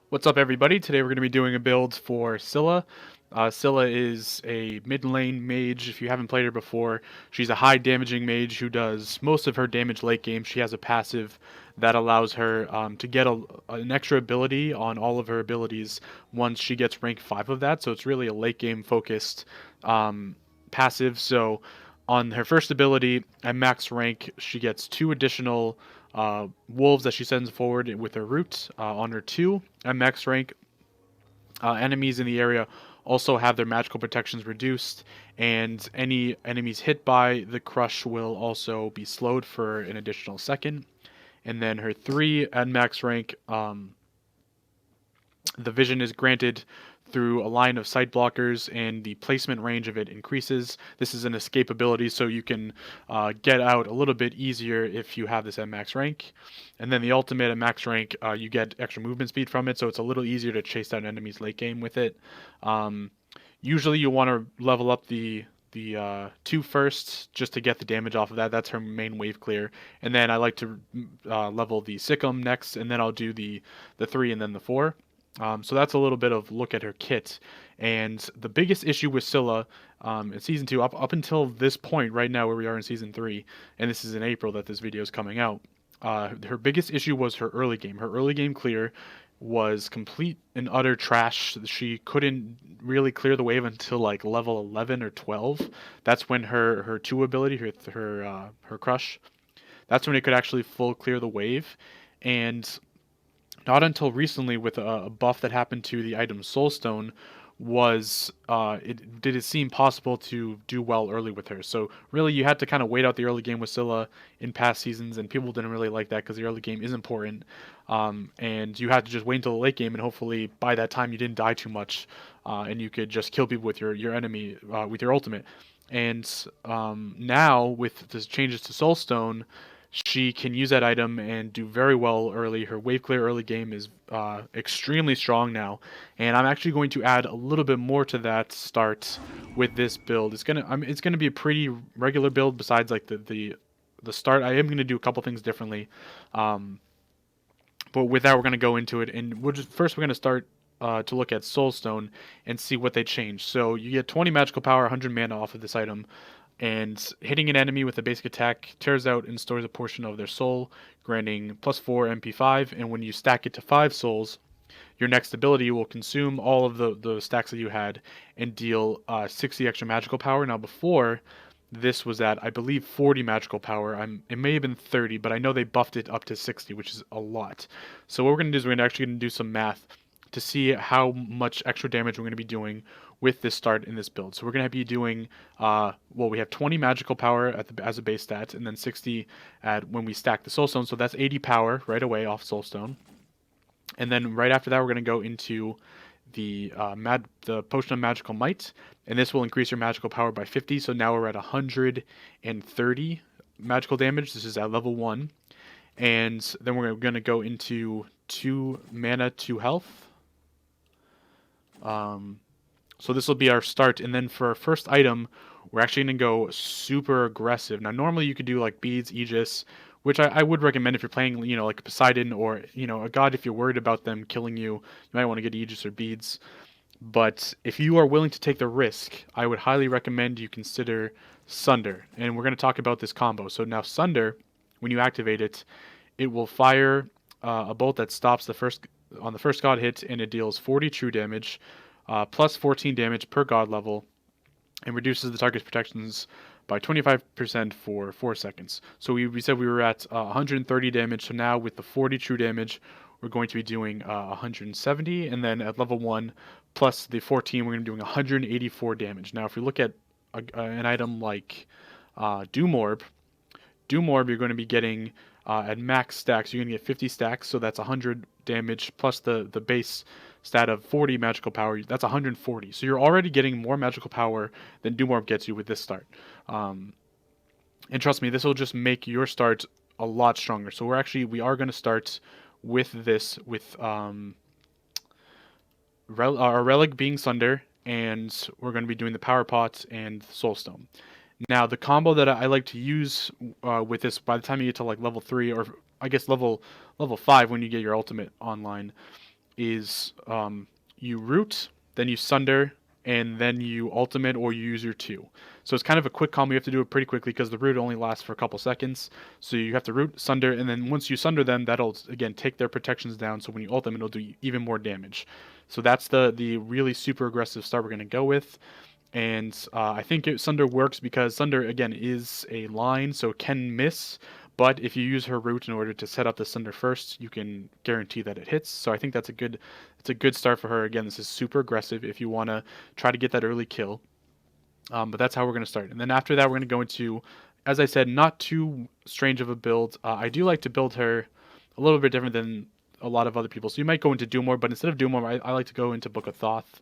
What's up, everybody? Today we're going to be doing a build for Scylla. Scylla is a mid lane mage. If you haven't played her before, she's a high damaging mage who does most of her damage late game. She has a passive that allows her to get an extra ability on all of her abilities once she gets rank 5 of that. So it's really a late game focused passive. So on her first ability at max rank, she gets 2 additional wolves that she sends forward with her root. On her 2 at max rank, enemies in the area also have their magical protections reduced, and any enemies hit by the crush will also be slowed for an additional second. And then her 3 at max rank, the vision is granted through a line of sight blockers, and the placement range of it increases. This is an escape ability, so you can get out a little bit easier if you have this at max rank. And then the ultimate at max rank, you get extra movement speed from it, so it's a little easier to chase down enemies late game with it. Usually, you want to level up the 2 first just to get the damage off of that. That's her main wave clear. And then I like to level the Sikkim next, and then I'll do the 3 and then the 4. So that's a little bit of look at her kit. And the biggest issue with Scylla in Season 2, up until this point right now where we are in Season 3, and this is in April that this video is coming out, her biggest issue was her early game. Her early game clear was complete and utter trash. She couldn't really clear the wave until like level 11 or 12. That's when her 2 ability, her crush, that's when it could actually full clear the wave. And not until recently, with a buff that happened to the item Soulstone, did it seem possible to do well early with her. So really, you had to kind of wait out the early game with Scylla in past seasons, and people didn't really like that because the early game is important, and you had to just wait until the late game, and hopefully by that time you didn't die too much, and you could just kill people with your enemy with your ultimate. And now with the changes to Soulstone, she can use that item and do very well early. Her wave clear early game is extremely strong now, and I'm actually going to add a little bit more to that start with this build. It's gonna be a pretty regular build. Besides like the start, I am gonna do a couple things differently. But with that, we're gonna go into it, and we're gonna start to look at Soulstone and see what they changed. So you get 20 magical power, 100 mana off of this item, and hitting an enemy with a basic attack tears out and stores a portion of their soul, granting +4 MP5. And when you stack it to 5 souls, your next ability will consume all of the stacks that you had and deal 60 extra magical power. Now, before, this was at, I believe, 40 magical power. It may have been 30, but I know they buffed it up to 60, which is a lot. So what we're going to do is we're actually going to do some math to see how much extra damage we're going to be doing with this start in this build. So we're going to be doing, we have 20 magical power as a base stat, and then 60 when we stack the Soulstone. So that's 80 power right away off Soulstone. And then right after that, we're going to go into the Potion of Magical Might, and this will increase your magical power by 50. So now we're at 130 magical damage. This is at level 1. And then we're going to go into 2 mana, 2 health. So this will be our start, and then for our first item, we're actually going to go super aggressive. Now, normally you could do like beads, Aegis, which I would recommend if you're playing, like Poseidon or, a god. If you're worried about them killing you, you might want to get Aegis or beads. But if you are willing to take the risk, I would highly recommend you consider Sunder, and we're going to talk about this combo. So now Sunder, when you activate it, it will fire a bolt that stops on the first god hit, and it deals 40 true damage, plus 14 damage per god level, and reduces the target's protections by 25% for 4 seconds. So we said we were at 130 damage, so now with the 40 true damage, we're going to be doing 170, and then at level 1, plus the 14, we're going to be doing 184 damage. Now, if we look at an item like Doom Orb, you're going to be getting at max stacks, you're going to get 50 stacks, so that's 100 damage, plus the base stat of 40 magical power, that's 140. So you're already getting more magical power than Doom Orb gets you with this start. And trust me, this will just make your start a lot stronger. So we are going to start with this, with our relic being Sunder, and we're going to be doing the Power Pot and Soulstone. Now, the combo that I like to use with this, by the time you get to like level 3, or I guess level 5 when you get your ultimate online, is you root, then you sunder, and then you ultimate or you use your 2. So it's kind of a quick combo. You have to do it pretty quickly because the root only lasts for a couple seconds. So you have to root, sunder, and then once you sunder them, that'll again take their protections down. So when you ultimate, it'll do even more damage. So that's the really super aggressive start we're going to go with. And I think Sunder works because Sunder, again, is a line, so it can miss. But if you use her root in order to set up the Sunder first, you can guarantee that it hits. So I think it's a good start for her. Again, this is super aggressive if you want to try to get that early kill. But that's how we're going to start. And then after that, we're going to go into, as I said, not too strange of a build. I do like to build her a little bit different than a lot of other people. So you might go into Doom War, but instead of Doom War, I like to go into Book of Thoth.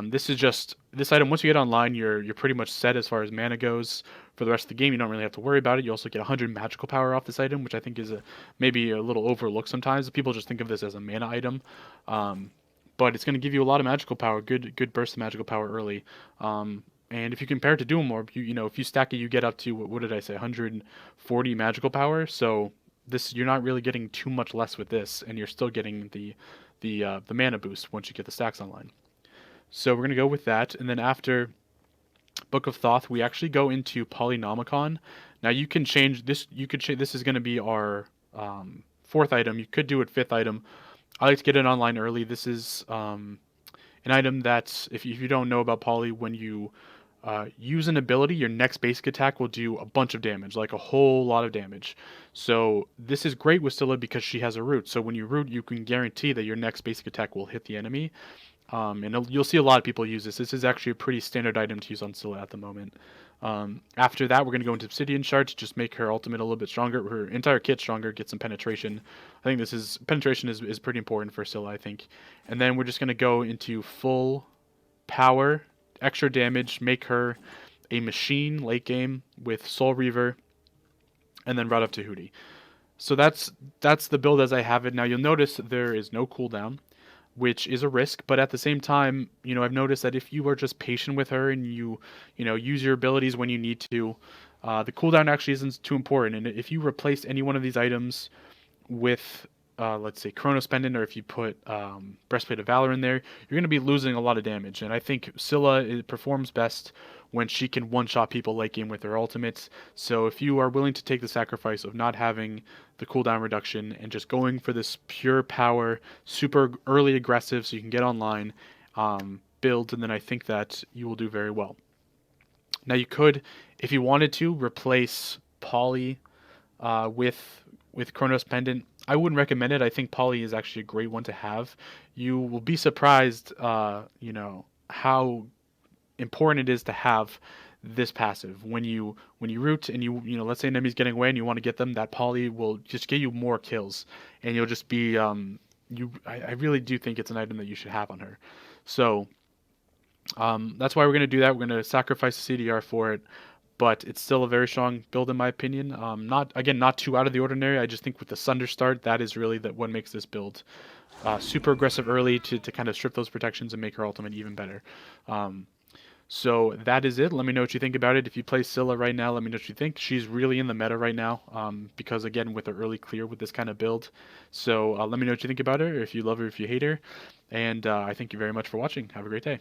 This is just this item. Once you get online, you're pretty much set as far as mana goes for the rest of the game. You don't really have to worry about it. You also get 100 magical power off this item, which I think is maybe a little overlooked sometimes. People just think of this as a mana item, but it's going to give you a lot of magical power. Good burst of magical power early. And if you compare it to Doom Orb, you know if you stack it, you get up to what did I say, 140 magical power. So this you're not really getting too much less with this, and you're still getting the mana boost once you get the stacks online. So we're going to go with that. And then after Book of Thoth, we actually go into Polynomicon. Now you can change this. This is going to be our 4th item. You could do it 5th item. I like to get it online early. This is an item that, if you don't know about Poly, when you use an ability, your next basic attack will do a bunch of damage, like a whole lot of damage. So this is great with Scylla because she has a root. So when you root, you can guarantee that your next basic attack will hit the enemy. And you'll see a lot of people use this. This is actually a pretty standard item to use on Scylla at the moment. After that, we're going to go into Obsidian Shards, just make her ultimate a little bit stronger, her entire kit stronger, get some penetration. I think penetration is pretty important for Scylla, I think. And then we're just going to go into full power, extra damage, make her a machine late game with Soul Reaver, and then route up Tahuti. So that's the build as I have it. Now you'll notice there is no cooldown, which is a risk, but at the same time, I've noticed that if you are just patient with her and you use your abilities when you need to, the cooldown actually isn't too important. And if you replace any one of these items with, let's say, Chronos Pendant, or if you put Breastplate of Valor in there, you're going to be losing a lot of damage. And I think Scylla performs best when she can one-shot people late game with her ultimates. So if you are willing to take the sacrifice of not having the cooldown reduction and just going for this pure power, super early aggressive so you can get online build, and then I think that you will do very well. Now you could, if you wanted to, replace Poly with Chronos Pendant. I wouldn't recommend it. I think Poly is actually a great one to have. You will be surprised, how important it is to have this passive. When you root and let's say an enemy's getting away and you want to get them, that Poly will just get you more kills, and you'll just be I really do think it's an item that you should have on her. So that's why we're going to do that. We're going to sacrifice the CDR for it, but it's still a very strong build in my opinion. Not too out of the ordinary. I just think with the Sunder start, that is really what makes this build super aggressive early to kind of strip those protections and make her ultimate even better. So that is it. Let me know what you think about it. If you play Scylla right now, let me know what you think. She's really in the meta right now because, again, with the early clear with this kind of build. So let me know what you think about her, if you love her, if you hate her. And I thank you very much for watching. Have a great day.